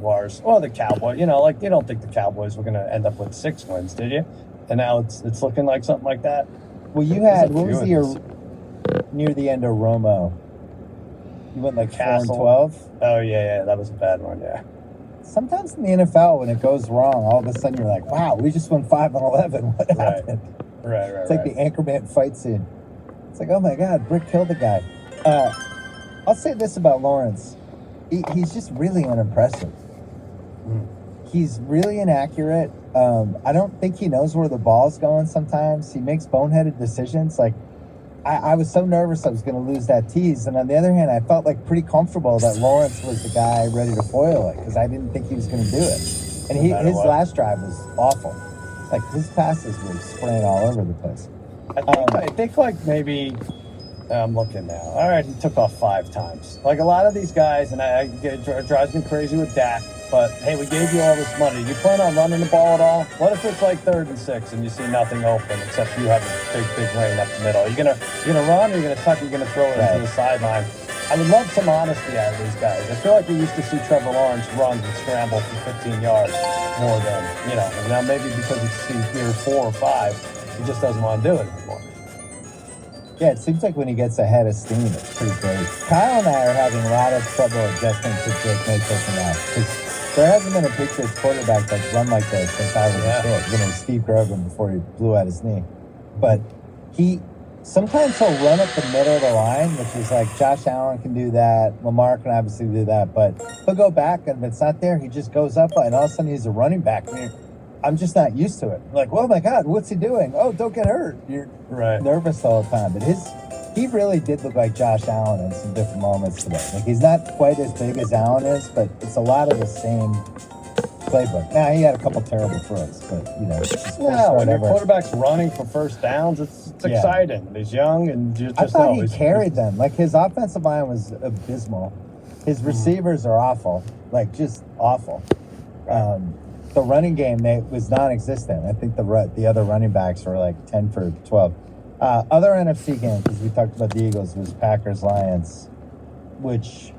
Jaguars or the Cowboys. You know, like you don't think the Cowboys were going to end up with 6 wins, did you? And now it's looking like something like that. Well, you had what was the year near the end of Romo? You went like 4-12. Oh yeah, that was a bad one. Yeah. Sometimes in the NFL, when it goes wrong, all of a sudden you're like, "Wow, we just won 5-11. What happened?" Right. It's like the Anchorman fight scene. It's like, oh my God, Brick killed the guy. I'll say this about Lawrence: he's just really unimpressive. He's really inaccurate. I don't think he knows where the ball's going. Sometimes he makes boneheaded decisions. Like I was so nervous I was going to lose that tease, and on the other hand, I felt like pretty comfortable that Lawrence was the guy ready to foil it because I didn't think he was going to do it. And his last drive was awful. Like his passes were spraying all over the place. I think like maybe I'm looking now. All right, he took off 5 times. Like a lot of these guys, and it drives me crazy with Dak. But hey, we gave you all this money. You plan on running the ball at all? What if it's like 3rd and 6 and you see nothing open except you have a big lane up the middle? You're gonna run, or you're gonna tuck, you're gonna throw it into the sideline. I would love some honesty out of these guys. I feel like we used to see Trevor Lawrence run and scramble for 15 yards more than, you know. And now maybe because it's year 4 or 5, he just doesn't want to do it anymore. Yeah, it seems like when he gets ahead of steam, it's pretty great. Kyle and I are having a lot of trouble adjusting to Jake Mayfield now because there hasn't been a Patriots quarterback that's run like this since I was a kid. You know, Steve Grogan before he blew out his knee. But sometimes he'll run up the middle of the line, which is like Josh Allen can do that. Lamar can obviously do that. But he'll go back, and if it's not there, he just goes up, and all of a sudden he's a running back. I mean, I'm just not used to it. Like, oh my God, what's he doing? Oh, don't get hurt. You're nervous all the time. But he really did look like Josh Allen in some different moments today. Like, he's not quite as big as Allen is, but it's a lot of the same playbook. Now, he had a couple terrible throws, but, you know, it's just when your quarterback's running for first downs, it's exciting. He's young, and you just I thought he carried them. Like, his offensive line was abysmal. His receivers are awful, like, just awful. The running game was non-existent. I think the other running backs were like 10 for 12. Other NFC games, because we talked about the Eagles, was Packers-Lions, which